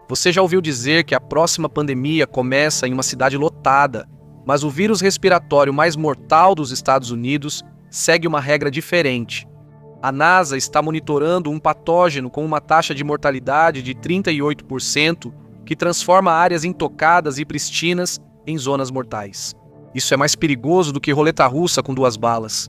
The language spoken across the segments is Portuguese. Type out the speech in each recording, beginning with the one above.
Você já ouviu dizer que a próxima pandemia começa em uma cidade lotada, mas o vírus respiratório mais mortal dos Estados Unidos segue uma regra diferente. A NASA está monitorando um patógeno com uma taxa de mortalidade de 38%, que transforma áreas intocadas e pristinas em zonas mortais. Isso é mais perigoso do que roleta russa com 2 balas.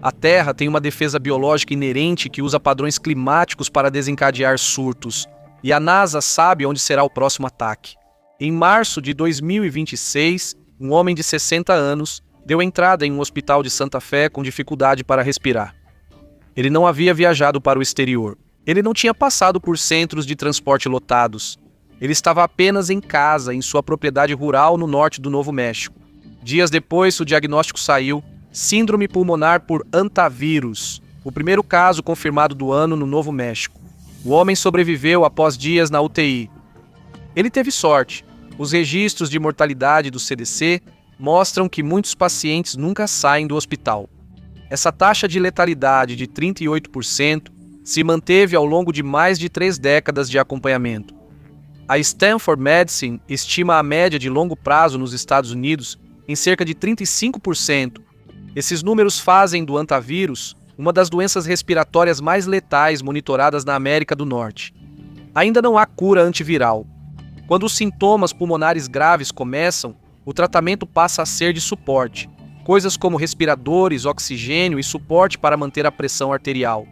A Terra tem uma defesa biológica inerente que usa padrões climáticos para desencadear surtos, e a NASA sabe onde será o próximo ataque. Em março de 2026, um homem de 60 anos deu entrada em um hospital de Santa Fé com dificuldade para respirar. Ele não havia viajado para o exterior. Ele não tinha passado por centros de transporte lotados. Ele estava apenas em casa, em sua propriedade rural no norte do Novo México. Dias depois, o diagnóstico saiu: síndrome pulmonar por hantavírus, o primeiro caso confirmado do ano no Novo México. O homem sobreviveu após dias na UTI. Ele teve sorte. Os registros de mortalidade do CDC mostram que muitos pacientes nunca saem do hospital. Essa taxa de letalidade de 38% se manteve ao longo de mais de 3 décadas de acompanhamento. A Stanford Medicine estima a média de longo prazo nos Estados Unidos em cerca de 35%. Esses números fazem do hantavírus uma das doenças respiratórias mais letais monitoradas na América do Norte. Ainda não há cura antiviral. Quando os sintomas pulmonares graves começam, o tratamento passa a ser de suporte, coisas como respiradores, oxigênio e suporte para manter a pressão arterial.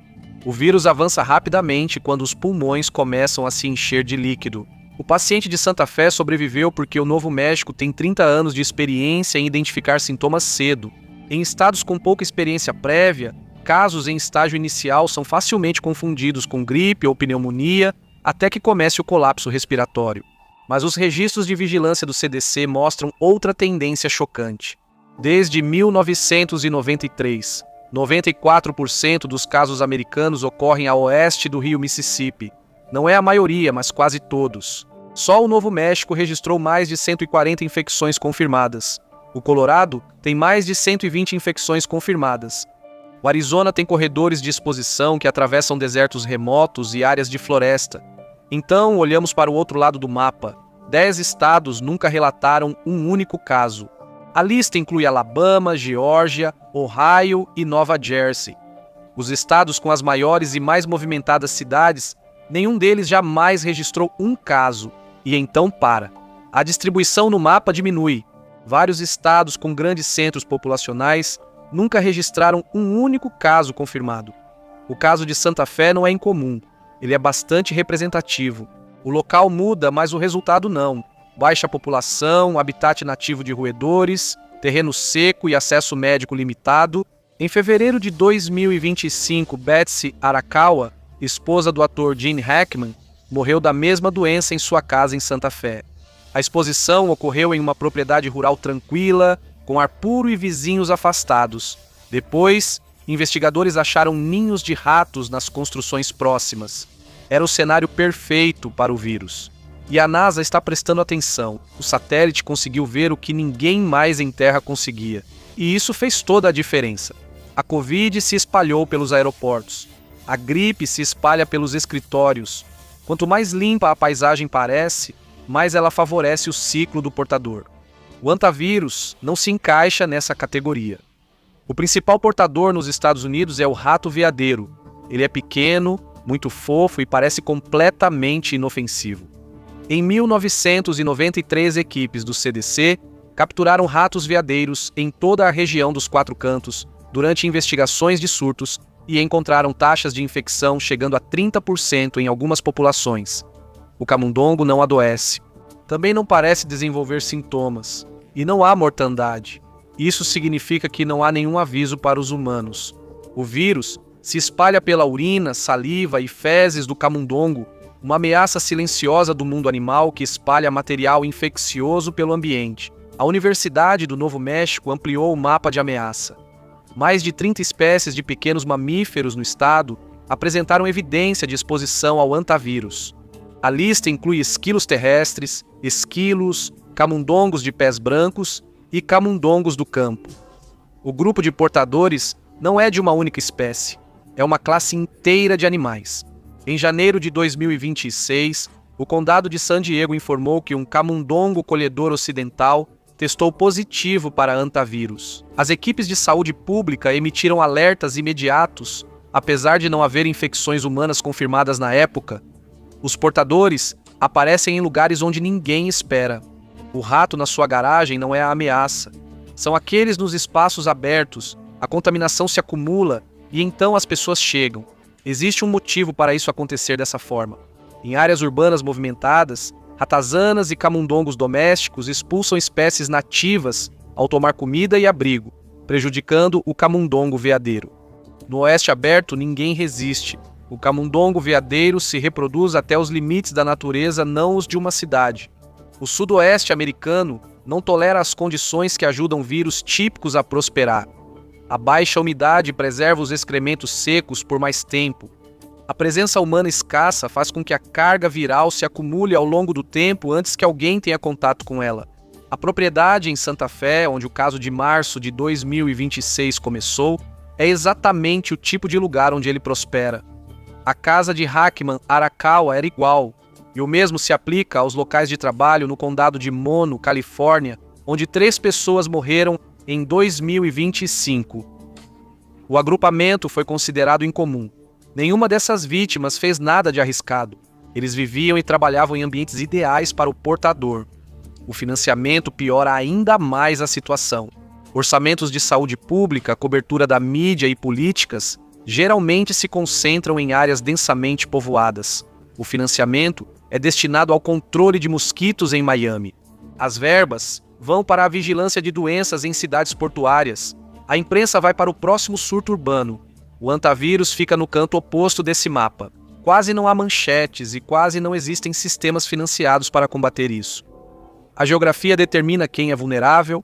O vírus avança rapidamente quando os pulmões começam a se encher de líquido. O paciente de Santa Fé sobreviveu porque o Novo México tem 30 anos de experiência em identificar sintomas cedo. Em estados com pouca experiência prévia, casos em estágio inicial são facilmente confundidos com gripe ou pneumonia até que comece o colapso respiratório. Mas os registros de vigilância do CDC mostram outra tendência chocante. Desde 1993, 94% dos casos americanos ocorrem a oeste do rio Mississippi. Não é a maioria, mas quase todos. Só o Novo México registrou mais de 140 infecções confirmadas. O Colorado tem mais de 120 infecções confirmadas. O Arizona tem corredores de exposição que atravessam desertos remotos e áreas de floresta. Então, olhamos para o outro lado do mapa. 10 estados nunca relataram um único caso. A lista inclui Alabama, Geórgia, Ohio e Nova Jersey. Os estados com as maiores e mais movimentadas cidades, nenhum deles jamais registrou um caso. E então para. A distribuição no mapa diminui. Vários estados com grandes centros populacionais nunca registraram um único caso confirmado. O caso de Santa Fé não é incomum. Ele é bastante representativo. O local muda, mas o resultado não. Baixa população, habitat nativo de roedores, terreno seco e acesso médico limitado. Em fevereiro de 2025, Betsy Arakawa, esposa do ator Gene Hackman, morreu da mesma doença em sua casa em Santa Fé. A exposição ocorreu em uma propriedade rural tranquila, com ar puro e vizinhos afastados. Depois, investigadores acharam ninhos de ratos nas construções próximas. Era o cenário perfeito para o vírus. E a NASA está prestando atenção. O satélite conseguiu ver o que ninguém mais em terra conseguia. E isso fez toda a diferença. A Covid se espalhou pelos aeroportos. A gripe se espalha pelos escritórios. Quanto mais limpa a paisagem parece, mais ela favorece o ciclo do portador. O hantavírus não se encaixa nessa categoria. O principal portador nos Estados Unidos é o rato veadeiro. Ele é pequeno, muito fofo e parece completamente inofensivo. Em 1993, equipes do CDC capturaram ratos veadeiros em toda a região dos Quatro Cantos durante investigações de surtos e encontraram taxas de infecção chegando a 30% em algumas populações. O camundongo não adoece. Também não parece desenvolver sintomas. E não há mortandade. Isso significa que não há nenhum aviso para os humanos. O vírus se espalha pela urina, saliva e fezes do camundongo, uma ameaça silenciosa do mundo animal que espalha material infeccioso pelo ambiente. A Universidade do Novo México ampliou o mapa de ameaça. Mais de 30 espécies de pequenos mamíferos no estado apresentaram evidência de exposição ao hantavírus. A lista inclui esquilos terrestres, esquilos, camundongos de pés brancos e camundongos do campo. O grupo de portadores não é de uma única espécie, é uma classe inteira de animais. Em janeiro de 2026, O condado de San Diego informou que um camundongo colhedor ocidental testou positivo para hantavírus. As equipes de saúde pública emitiram alertas imediatos, apesar de não haver infecções humanas confirmadas na época. Os portadores aparecem em lugares onde ninguém espera. O rato na sua garagem não é a ameaça. São aqueles nos espaços abertos. A contaminação se acumula e então as pessoas chegam. Existe um motivo para isso acontecer dessa forma. Em áreas urbanas movimentadas, ratazanas e camundongos domésticos expulsam espécies nativas ao tomar comida e abrigo, prejudicando o camundongo veadeiro. No oeste aberto, ninguém resiste. O camundongo veadeiro se reproduz até os limites da natureza, não os de uma cidade. O sudoeste americano não tolera as condições que ajudam vírus típicos a prosperar. A baixa umidade preserva os excrementos secos por mais tempo. A presença humana escassa faz com que a carga viral se acumule ao longo do tempo antes que alguém tenha contato com ela. A propriedade em Santa Fé, onde o caso de março de 2026 começou, é exatamente o tipo de lugar onde ele prospera. A casa de Hackman, Arakawa, era igual, e o mesmo se aplica aos locais de trabalho no condado de Mono, Califórnia, onde 3 pessoas morreram em 2025. O agrupamento foi considerado incomum. Nenhuma dessas vítimas fez nada de arriscado. Eles viviam e trabalhavam em ambientes ideais para o portador. O financiamento piora ainda mais a situação. Orçamentos de saúde pública, cobertura da mídia e políticas geralmente se concentram em áreas densamente povoadas. O financiamento é destinado ao controle de mosquitos em Miami. As verbas vão para a vigilância de doenças em cidades portuárias. A imprensa vai para o próximo surto urbano. O hantavírus fica no canto oposto desse mapa. Quase não há manchetes e quase não existem sistemas financiados para combater isso. A geografia determina quem é vulnerável.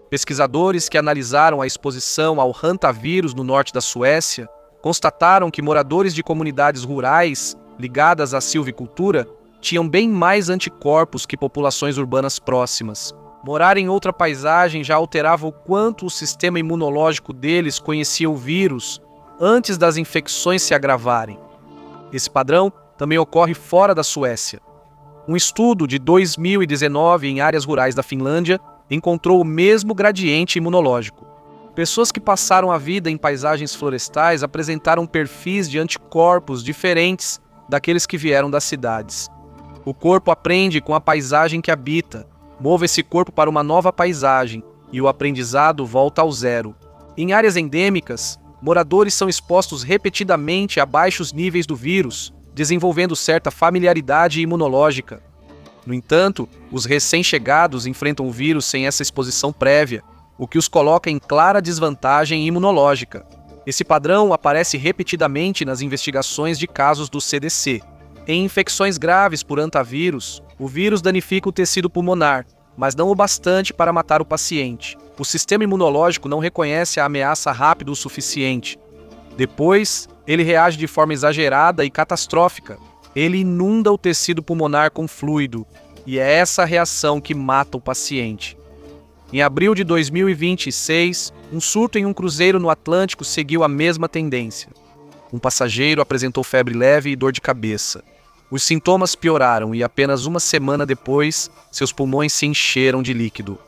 Pesquisadores que analisaram a exposição ao hantavírus no norte da Suécia constataram que moradores de comunidades rurais ligadas à silvicultura tinham bem mais anticorpos que populações urbanas próximas. Morar em outra paisagem já alterava o quanto o sistema imunológico deles conhecia o vírus antes das infecções se agravarem. Esse padrão também ocorre fora da Suécia. Um estudo de 2019 em áreas rurais da Finlândia encontrou o mesmo gradiente imunológico. Pessoas que passaram a vida em paisagens florestais apresentaram perfis de anticorpos diferentes daqueles que vieram das cidades. O corpo aprende com a paisagem que habita, move esse corpo para uma nova paisagem e o aprendizado volta ao zero. Em áreas endêmicas, moradores são expostos repetidamente a baixos níveis do vírus, desenvolvendo certa familiaridade imunológica. No entanto, os recém-chegados enfrentam o vírus sem essa exposição prévia, o que os coloca em clara desvantagem imunológica. Esse padrão aparece repetidamente nas investigações de casos do CDC. Em infecções graves por hantavírus, o vírus danifica o tecido pulmonar, mas não o bastante para matar o paciente. O sistema imunológico não reconhece a ameaça rápido o suficiente. Depois, ele reage de forma exagerada e catastrófica. Ele inunda o tecido pulmonar com fluido, e é essa reação que mata o paciente. Em abril de 2026, um surto em um cruzeiro no Atlântico seguiu a mesma tendência. Um passageiro apresentou febre leve e dor de cabeça. Os sintomas pioraram e apenas uma semana depois, seus pulmões se encheram de líquido.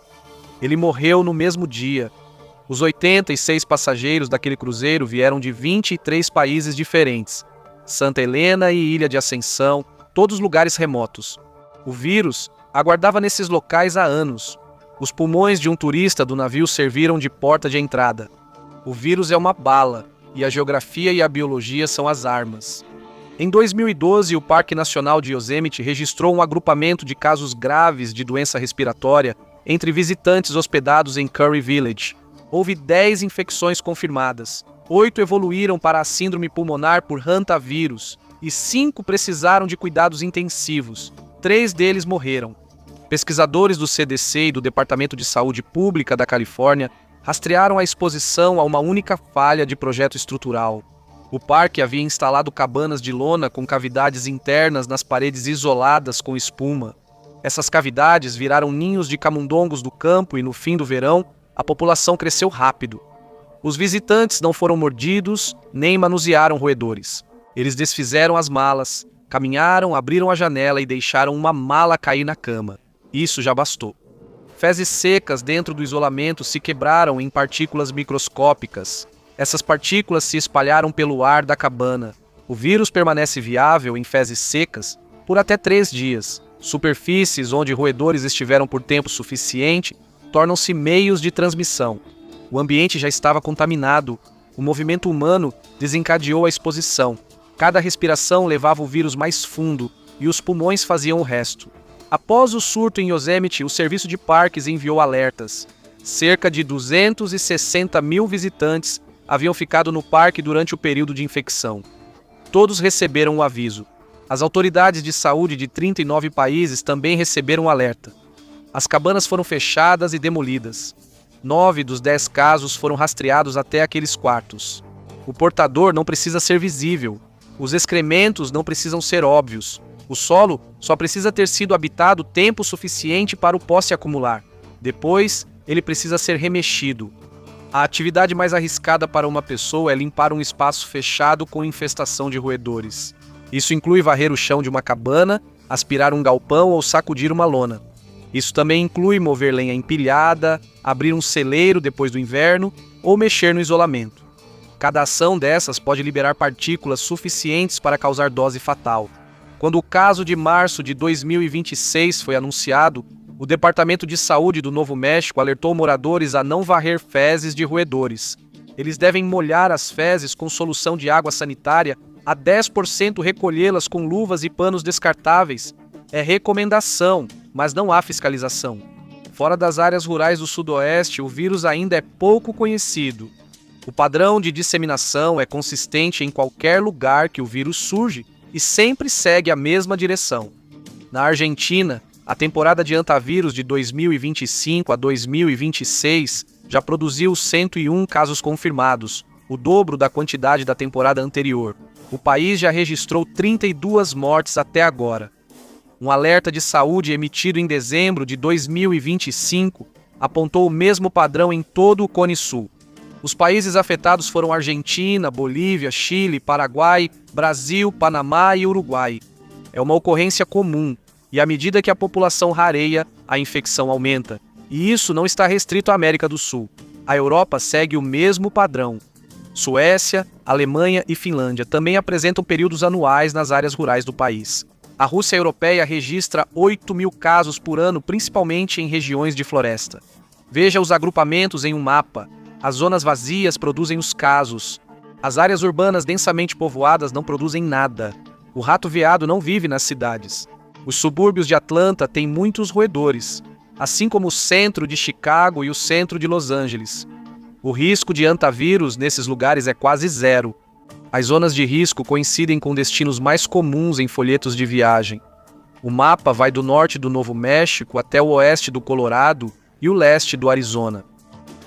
Ele morreu no mesmo dia. Os 86 passageiros daquele cruzeiro vieram de 23 países diferentes. Santa Helena e Ilha de Ascensão, todos lugares remotos. O vírus aguardava nesses locais há anos. Os pulmões de um turista do navio serviram de porta de entrada. O vírus é uma bala, e a geografia e a biologia são as armas. Em 2012, o Parque Nacional de Yosemite registrou um agrupamento de casos graves de doença respiratória entre visitantes hospedados em Curry Village. Houve 10 infecções confirmadas. 8 evoluíram para a síndrome pulmonar por hantavírus e 5 precisaram de cuidados intensivos. 3 deles morreram. Pesquisadores do CDC e do Departamento de Saúde Pública da Califórnia rastrearam a exposição a uma única falha de projeto estrutural. O parque havia instalado cabanas de lona com cavidades internas nas paredes isoladas com espuma. Essas cavidades viraram ninhos de camundongos do campo e no fim do verão, a população cresceu rápido. Os visitantes não foram mordidos nem manusearam roedores. Eles desfizeram as malas, Caminharam, abriram a janela e deixaram uma mala cair na cama. Isso já bastou. Fezes secas dentro do isolamento se quebraram em partículas microscópicas. Essas partículas se espalharam pelo ar da cabana. O vírus permanece viável em fezes secas por até 3 dias. Superfícies onde roedores estiveram por tempo suficiente tornam-se meios de transmissão. O ambiente já estava contaminado. O movimento humano desencadeou a exposição. Cada respiração levava o vírus mais fundo e os pulmões faziam o resto. Após o surto em Yosemite, o serviço de parques enviou alertas. Cerca de 260 mil visitantes haviam ficado no parque durante o período de infecção. Todos receberam o aviso. As autoridades de saúde de 39 países também receberam o alerta. As cabanas foram fechadas e demolidas. 9 dos 10 casos foram rastreados até aqueles quartos. O portador não precisa ser visível. Os excrementos não precisam ser óbvios. O solo só precisa ter sido habitado tempo suficiente para o pó se acumular. Depois, ele precisa ser remexido. A atividade mais arriscada para uma pessoa é limpar um espaço fechado com infestação de roedores. Isso inclui varrer o chão de uma cabana, aspirar um galpão ou sacudir uma lona. Isso também inclui mover lenha empilhada, abrir um celeiro depois do inverno ou mexer no isolamento. Cada ação dessas pode liberar partículas suficientes para causar dose fatal. Quando o caso de março de 2026 foi anunciado, o Departamento de Saúde do Novo México alertou moradores a não varrer fezes de roedores. Eles devem molhar as fezes com solução de água sanitária a 10%, recolhê-las com luvas e panos descartáveis. É recomendação, mas não há fiscalização. Fora das áreas rurais do Sudoeste, o vírus ainda é pouco conhecido. O padrão de disseminação é consistente em qualquer lugar que o vírus surge e sempre segue a mesma direção. Na Argentina, a temporada de hantavírus de 2025 a 2026 já produziu 101 casos confirmados, o dobro da quantidade da temporada anterior. O país já registrou 32 mortes até agora. Um alerta de saúde emitido em dezembro de 2025 apontou o mesmo padrão em todo o Cone Sul. Os países afetados foram Argentina, Bolívia, Chile, Paraguai, Brasil, Panamá e Uruguai. É uma ocorrência comum, e à medida que a população rareia, a infecção aumenta. E isso não está restrito à América do Sul. A Europa segue o mesmo padrão. Suécia, Alemanha e Finlândia também apresentam períodos anuais nas áreas rurais do país. A Rússia europeia registra 8.000 casos por ano, principalmente em regiões de floresta. Veja os agrupamentos em um mapa. As zonas vazias produzem os casos. As áreas urbanas densamente povoadas não produzem nada. O rato-veado não vive nas cidades. Os subúrbios de Atlanta têm muitos roedores, assim como o centro de Chicago e o centro de Los Angeles. O risco de hantavírus nesses lugares é quase zero. As zonas de risco coincidem com destinos mais comuns em folhetos de viagem. O mapa vai do norte do Novo México até o oeste do Colorado e o leste do Arizona.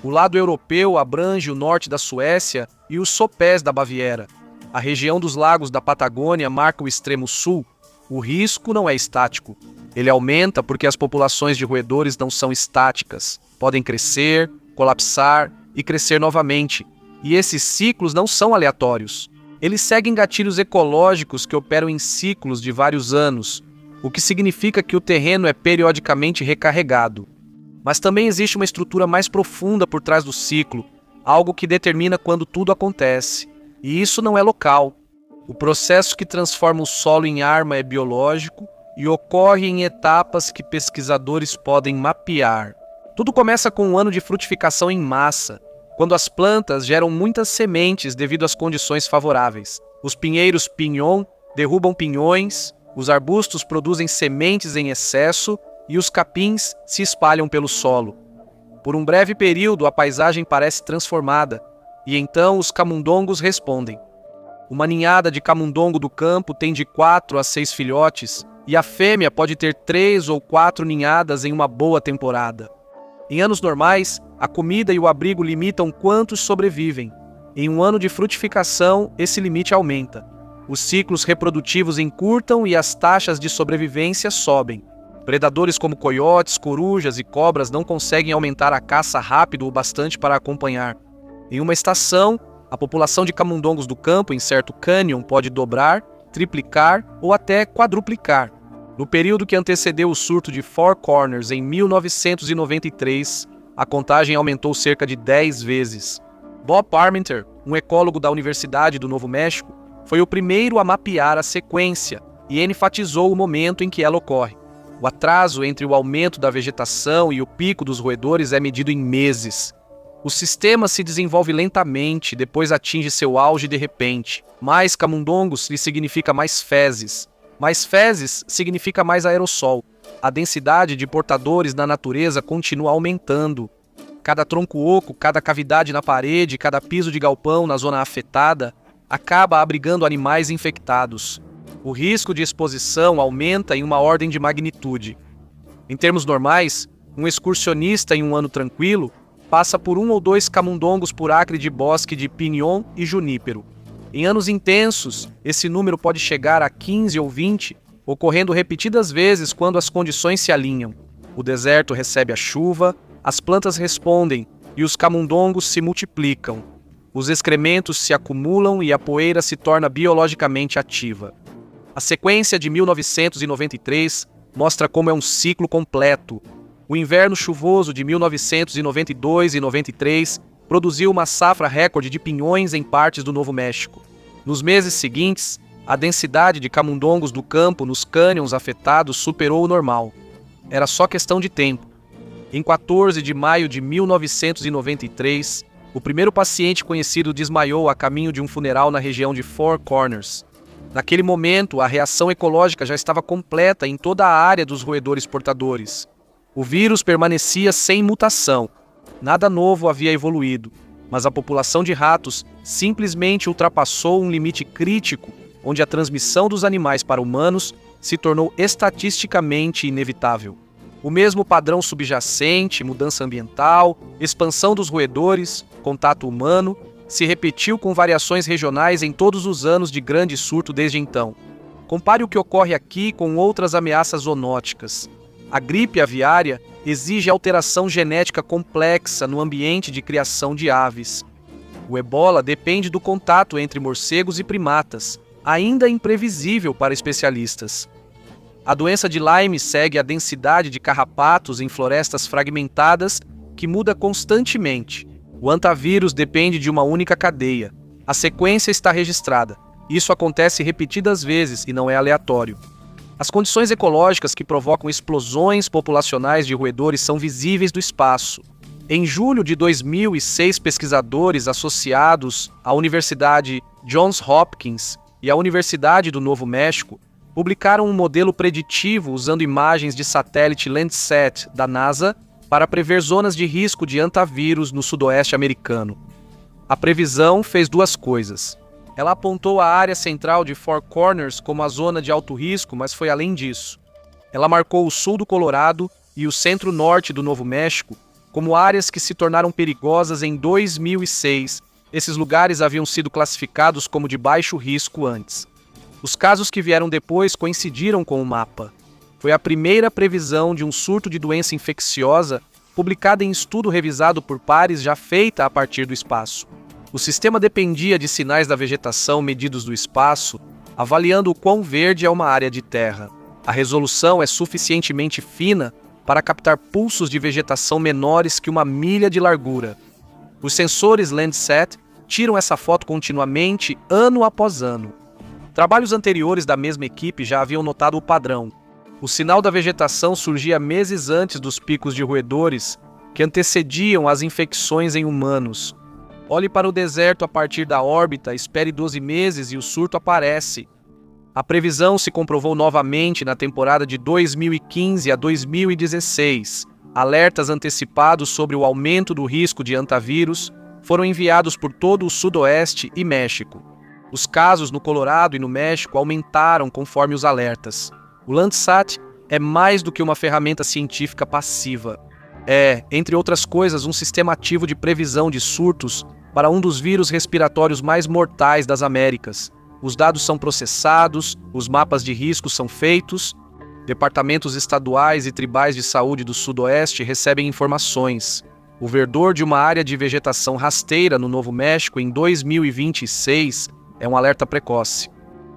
O lado europeu abrange o norte da Suécia e os sopés da Baviera. A região dos lagos da Patagônia marca o extremo sul. O risco não é estático. Ele aumenta porque as populações de roedores não são estáticas. Podem crescer, colapsar e crescer novamente. E esses ciclos não são aleatórios. Eles seguem gatilhos ecológicos que operam em ciclos de vários anos, o que significa que o terreno é periodicamente recarregado. Mas também existe uma estrutura mais profunda por trás do ciclo, algo que determina quando tudo acontece. E isso não é local. O processo que transforma o solo em arma é biológico e ocorre em etapas que pesquisadores podem mapear. Tudo começa com um ano de frutificação em massa, quando as plantas geram muitas sementes devido às condições favoráveis. Os pinheiros pinhon derrubam pinhões, os arbustos produzem sementes em excesso e os capins se espalham pelo solo. Por um breve período, a paisagem parece transformada, e então os camundongos respondem. Uma ninhada de camundongo do campo tem de 4 a 6 filhotes, e a fêmea pode ter 3 ou 4 ninhadas em uma boa temporada. Em anos normais, a comida e o abrigo limitam quantos sobrevivem. Em um ano de frutificação, esse limite aumenta. Os ciclos reprodutivos encurtam e as taxas de sobrevivência sobem. Predadores como coiotes, corujas e cobras não conseguem aumentar a caça rápido o bastante para acompanhar. Em uma estação, a população de camundongos do campo em certo cânion pode dobrar, triplicar ou até quadruplicar. No período que antecedeu o surto de Four Corners em 1993, a contagem aumentou cerca de 10 vezes. Bob Parmenter, um ecólogo da Universidade do Novo México, foi o primeiro a mapear a sequência e enfatizou o momento em que ela ocorre. O atraso entre o aumento da vegetação e o pico dos roedores é medido em meses. O sistema se desenvolve lentamente, depois atinge seu auge de repente. Mais camundongos lhe significa mais fezes. Mais fezes significa mais aerossol. A densidade de portadores na natureza continua aumentando. Cada tronco oco, cada cavidade na parede, cada piso de galpão na zona afetada acaba abrigando animais infectados. O risco de exposição aumenta em uma ordem de magnitude. Em termos normais, um excursionista em um ano tranquilo passa por 1 ou 2 camundongos por acre de bosque de pinhão e junípero. Em anos intensos, esse número pode chegar a 15 ou 20, ocorrendo repetidas vezes quando as condições se alinham. O deserto recebe a chuva, as plantas respondem e os camundongos se multiplicam. Os excrementos se acumulam e a poeira se torna biologicamente ativa. A sequência de 1993 mostra como é um ciclo completo. O inverno chuvoso de 1992 e 93 produziu uma safra recorde de pinhões em partes do Novo México. Nos meses seguintes, a densidade de camundongos do campo nos cânions afetados superou o normal. Era só questão de tempo. Em 14 de maio de 1993, o primeiro paciente conhecido desmaiou a caminho de um funeral na região de Four Corners. Naquele momento, a reação ecológica já estava completa em toda a área dos roedores portadores. O vírus permanecia sem mutação. Nada novo havia evoluído, mas a população de ratos simplesmente ultrapassou um limite crítico, onde a transmissão dos animais para humanos se tornou estatisticamente inevitável. O mesmo padrão subjacente, mudança ambiental, expansão dos roedores, contato humano, se repetiu com variações regionais em todos os anos de grande surto desde então. Compare o que ocorre aqui com outras ameaças zoonóticas. A gripe aviária exige alteração genética complexa no ambiente de criação de aves. O ebola depende do contato entre morcegos e primatas, ainda imprevisível para especialistas. A doença de Lyme segue a densidade de carrapatos em florestas fragmentadas que muda constantemente. O antavírus depende de uma única cadeia. A sequência está registrada. Isso acontece repetidas vezes e não é aleatório. As condições ecológicas que provocam explosões populacionais de roedores são visíveis do espaço. Em julho de 2006, pesquisadores associados à Universidade Johns Hopkins e à Universidade do Novo México publicaram um modelo preditivo usando imagens de satélite Landsat da NASA para prever zonas de risco de antavírus no sudoeste americano. A previsão fez duas coisas. Ela apontou a área central de Four Corners como a zona de alto risco, mas foi além disso. Ela marcou o sul do Colorado e o centro-norte do Novo México como áreas que se tornaram perigosas em 2006. Esses lugares haviam sido classificados como de baixo risco antes. Os casos que vieram depois coincidiram com o mapa. Foi a primeira previsão de um surto de doença infecciosa publicada em estudo revisado por pares já feita a partir do espaço. O sistema dependia de sinais da vegetação medidos do espaço, avaliando o quão verde é uma área de terra. A resolução é suficientemente fina para captar pulsos de vegetação menores que 1 milha de largura. Os sensores Landsat tiram essa foto continuamente, ano após ano. Trabalhos anteriores da mesma equipe já haviam notado o padrão. O sinal da vegetação surgia meses antes dos picos de roedores que antecediam as infecções em humanos. Olhe para o deserto a partir da órbita, espere 12 meses e o surto aparece. A previsão se comprovou novamente na temporada de 2015 a 2016. Alertas antecipados sobre o aumento do risco de antavírus foram enviados por todo o Sudoeste e México. Os casos no Colorado e no México aumentaram conforme os alertas. O Landsat é mais do que uma ferramenta científica passiva. É, entre outras coisas, um sistema ativo de previsão de surtos para um dos vírus respiratórios mais mortais das Américas. Os dados são processados, os mapas de risco são feitos, departamentos estaduais e tribais de saúde do Sudoeste recebem informações. O verdor de uma área de vegetação rasteira no Novo México em 2026 é um alerta precoce.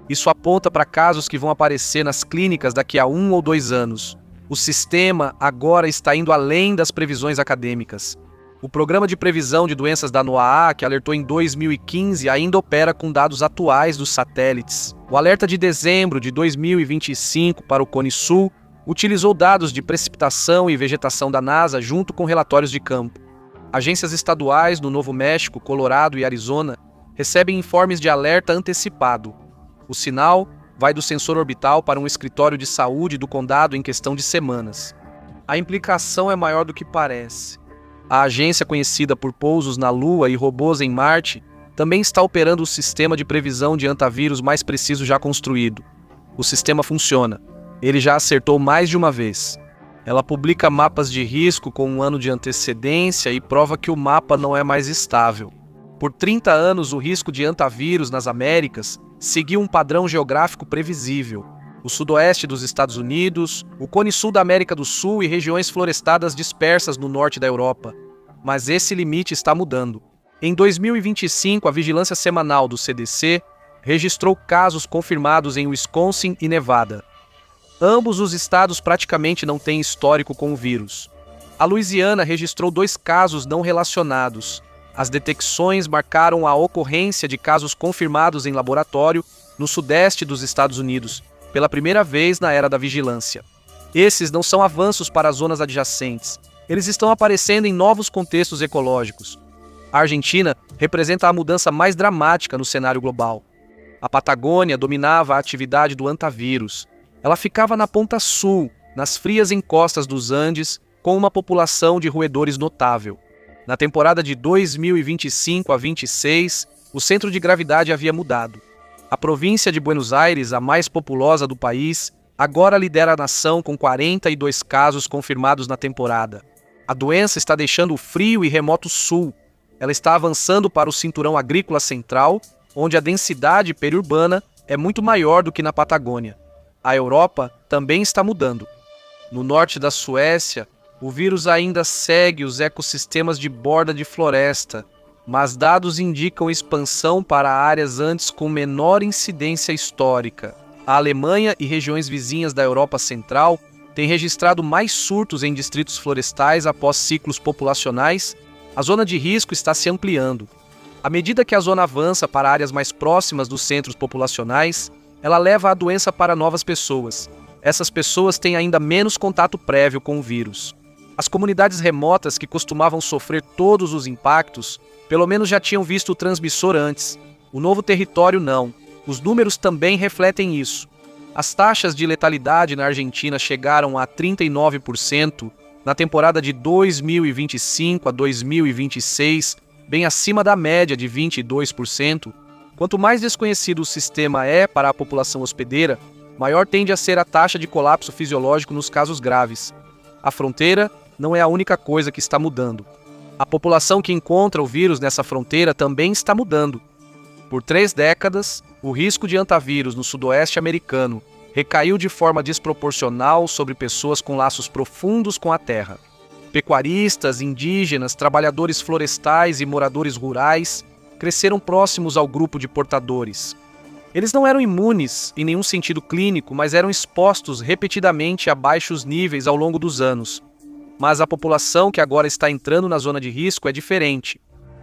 Isso aponta para casos que vão aparecer nas clínicas daqui a 1 ou 2 anos. O sistema agora está indo além das previsões acadêmicas. O Programa de Previsão de Doenças da NOAA, que alertou em 2015, ainda opera com dados atuais dos satélites. O alerta de dezembro de 2025 para o Cone Sul utilizou dados de precipitação e vegetação da NASA junto com relatórios de campo. Agências estaduais no Novo México, Colorado e Arizona recebem informes de alerta antecipado. O sinal vai do sensor orbital para um escritório de saúde do condado em questão de semanas. A implicação é maior do que parece. A agência conhecida por pousos na Lua e robôs em Marte também está operando o sistema de previsão de antavírus mais preciso já construído. O sistema funciona. Ele já acertou mais de uma vez. Ela publica mapas de risco com 1 ano de antecedência e prova que o mapa não é mais estável. Por 30 anos, o risco de antavírus nas Américas seguiu um padrão geográfico previsível. O sudoeste dos Estados Unidos, o Cone Sul da América do Sul e regiões florestadas dispersas no norte da Europa. Mas esse limite está mudando. Em 2025, a vigilância semanal do CDC registrou casos confirmados em Wisconsin e Nevada. Ambos os estados praticamente não têm histórico com o vírus. A Louisiana registrou 2 casos não relacionados. As detecções marcaram a ocorrência de casos confirmados em laboratório no sudeste dos Estados Unidos, pela primeira vez na era da vigilância. Esses não são avanços para as zonas adjacentes. Eles estão aparecendo em novos contextos ecológicos. A Argentina representa a mudança mais dramática no cenário global. A Patagônia dominava a atividade do antavírus. Ela ficava na ponta sul, nas frias encostas dos Andes, com uma população de roedores notável. Na temporada de 2025 a 26, o centro de gravidade havia mudado. A província de Buenos Aires, a mais populosa do país, agora lidera a nação com 42 casos confirmados na temporada. A doença está deixando o frio e remoto sul. Ela está avançando para o cinturão agrícola central, onde a densidade periurbana é muito maior do que na Patagônia. A Europa também está mudando. No norte da Suécia, o vírus ainda segue os ecossistemas de borda de floresta, mas dados indicam expansão para áreas antes com menor incidência histórica. A Alemanha e regiões vizinhas da Europa Central têm registrado mais surtos em distritos florestais após ciclos populacionais. A zona de risco está se ampliando. À medida que a zona avança para áreas mais próximas dos centros populacionais, ela leva a doença para novas pessoas. Essas pessoas têm ainda menos contato prévio com o vírus. As comunidades remotas que costumavam sofrer todos os impactos, pelo menos já tinham visto o transmissor antes. O novo território não. Os números também refletem isso. As taxas de letalidade na Argentina chegaram a 39% na temporada de 2025 a 2026, bem acima da média de 22%. Quanto mais desconhecido o sistema é para a população hospedeira, maior tende a ser a taxa de colapso fisiológico nos casos graves. A fronteira não é a única coisa que está mudando. A população que encontra o vírus nessa fronteira também está mudando. Por 3 décadas, o risco de antavírus no sudoeste americano recaiu de forma desproporcional sobre pessoas com laços profundos com a terra. Pecuaristas, indígenas, trabalhadores florestais e moradores rurais cresceram próximos ao grupo de portadores. Eles não eram imunes em nenhum sentido clínico, mas eram expostos repetidamente a baixos níveis ao longo dos anos. Mas a população que agora está entrando na zona de risco é diferente.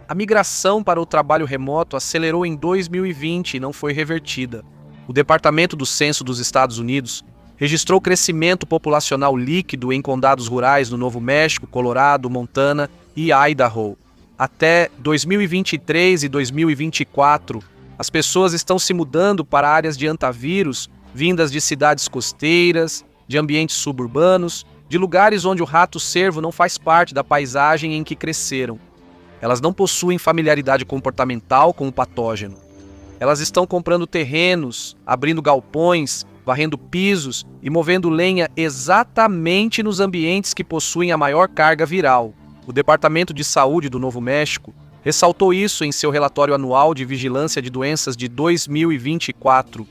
A migração para o trabalho remoto acelerou em 2020 e não foi revertida. O Departamento do Censo dos Estados Unidos registrou crescimento populacional líquido em condados rurais no Novo México, Colorado, Montana e Idaho. Até 2023 e 2024, as pessoas estão se mudando para áreas de antavírus, vindas de cidades costeiras, de ambientes suburbanos, de lugares onde o rato-cervo não faz parte da paisagem em que cresceram. Elas não possuem familiaridade comportamental com o patógeno. Elas estão comprando terrenos, abrindo galpões, varrendo pisos e movendo lenha exatamente nos ambientes que possuem a maior carga viral. O Departamento de Saúde do Novo México ressaltou isso em seu relatório anual de vigilância de doenças de 2024.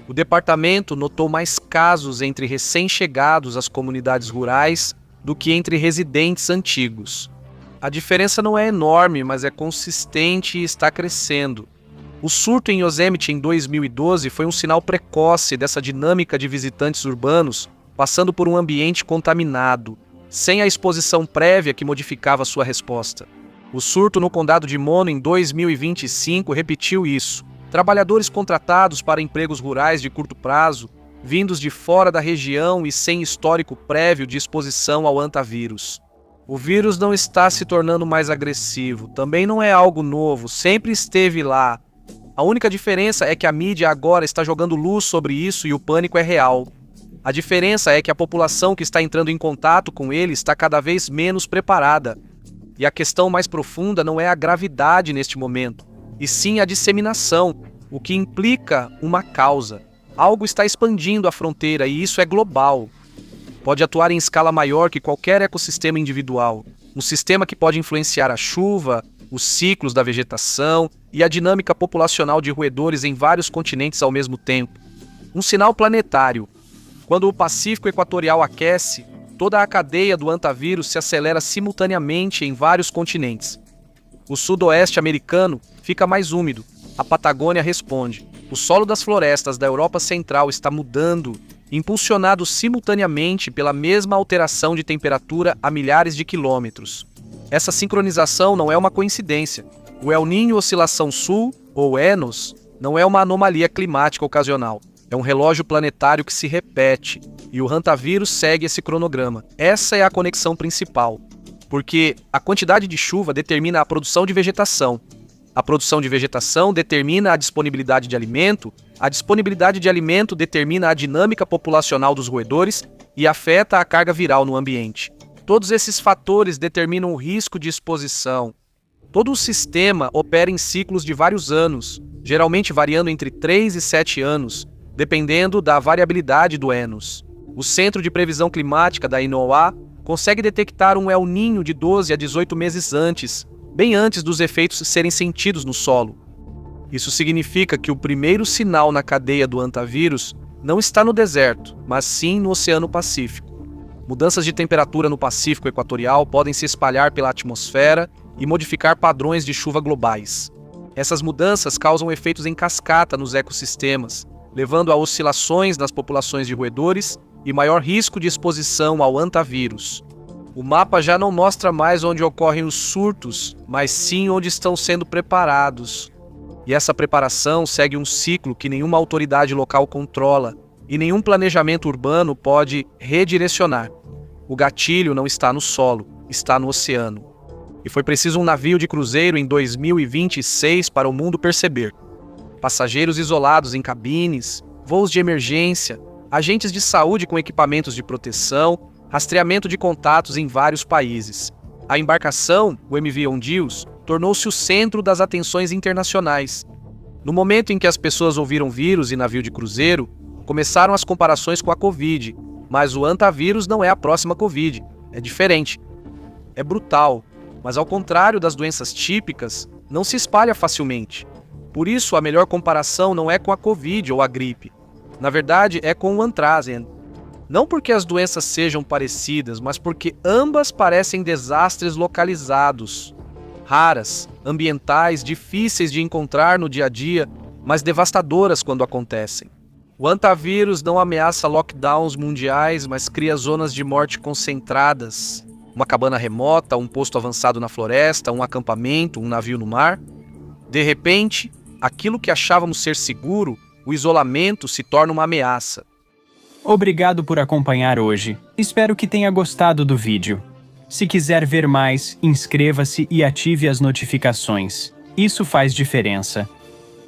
O departamento notou mais casos entre recém-chegados às comunidades rurais do que entre residentes antigos. A diferença não é enorme, mas é consistente e está crescendo. O surto em Yosemite em 2012 foi um sinal precoce dessa dinâmica de visitantes urbanos passando por um ambiente contaminado, sem a exposição prévia que modificava sua resposta. O surto no condado de Mono em 2025 repetiu isso. Trabalhadores contratados para empregos rurais de curto prazo, vindos de fora da região e sem histórico prévio de exposição ao hantavírus. O vírus não está se tornando mais agressivo, também não é algo novo, sempre esteve lá. A única diferença é que a mídia agora está jogando luz sobre isso e o pânico é real. A diferença é que a população que está entrando em contato com ele está cada vez menos preparada. E a questão mais profunda não é a gravidade neste momento, e sim a disseminação, o que implica uma causa. Algo está expandindo a fronteira e isso é global. Pode atuar em escala maior que qualquer ecossistema individual. Um sistema que pode influenciar a chuva, os ciclos da vegetação e a dinâmica populacional de roedores em vários continentes ao mesmo tempo. Um sinal planetário. Quando o Pacífico Equatorial aquece, toda a cadeia do hantavírus se acelera simultaneamente em vários continentes. O sudoeste americano fica mais úmido. A Patagônia responde. O solo das florestas da Europa Central está mudando, impulsionado simultaneamente pela mesma alteração de temperatura a milhares de quilômetros. Essa sincronização não é uma coincidência. O El Niño Oscilação Sul, ou ENOS, não é uma anomalia climática ocasional. É um relógio planetário que se repete, e o hantavírus segue esse cronograma. Essa é a conexão principal, porque a quantidade de chuva determina a produção de vegetação. A produção de vegetação determina a disponibilidade de alimento determina a dinâmica populacional dos roedores e afeta a carga viral no ambiente. Todos esses fatores determinam o risco de exposição. Todo o sistema opera em ciclos de vários anos, geralmente variando entre 3 e 7 anos, dependendo da variabilidade do ENOS. O Centro de Previsão Climática da NOAA consegue detectar um El Niño de 12 a 18 meses antes, bem antes dos efeitos serem sentidos no solo. Isso significa que o primeiro sinal na cadeia do hantavírus não está no deserto, mas sim no Oceano Pacífico. Mudanças de temperatura no Pacífico Equatorial podem se espalhar pela atmosfera e modificar padrões de chuva globais. Essas mudanças causam efeitos em cascata nos ecossistemas, levando a oscilações nas populações de roedores e maior risco de exposição ao hantavírus. O mapa já não mostra mais onde ocorrem os surtos, mas sim onde estão sendo preparados. E essa preparação segue um ciclo que nenhuma autoridade local controla e nenhum planejamento urbano pode redirecionar. O gatilho não está no solo, está no oceano. E foi preciso um navio de cruzeiro em 2026 para o mundo perceber. Passageiros isolados em cabines, voos de emergência, agentes de saúde com equipamentos de proteção, rastreamento de contatos em vários países. A embarcação, o MV Ondius, tornou-se o centro das atenções internacionais. No momento em que as pessoas ouviram vírus e navio de cruzeiro, começaram as comparações com a Covid, mas o hantavírus não é a próxima Covid, é diferente. É brutal, mas ao contrário das doenças típicas, não se espalha facilmente. Por isso, a melhor comparação não é com a Covid ou a gripe. Na verdade, é com o Antrazen. Não porque as doenças sejam parecidas, mas porque ambas parecem desastres localizados. Raras, ambientais, difíceis de encontrar no dia a dia, mas devastadoras quando acontecem. O hantavírus não ameaça lockdowns mundiais, mas cria zonas de morte concentradas. Uma cabana remota, um posto avançado na floresta, um acampamento, um navio no mar. De repente, aquilo que achávamos ser seguro, o isolamento, se torna uma ameaça. Obrigado por acompanhar hoje. Espero que tenha gostado do vídeo. Se quiser ver mais, inscreva-se e ative as notificações. Isso faz diferença.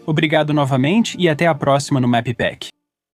Obrigado novamente e até a próxima no MapPack.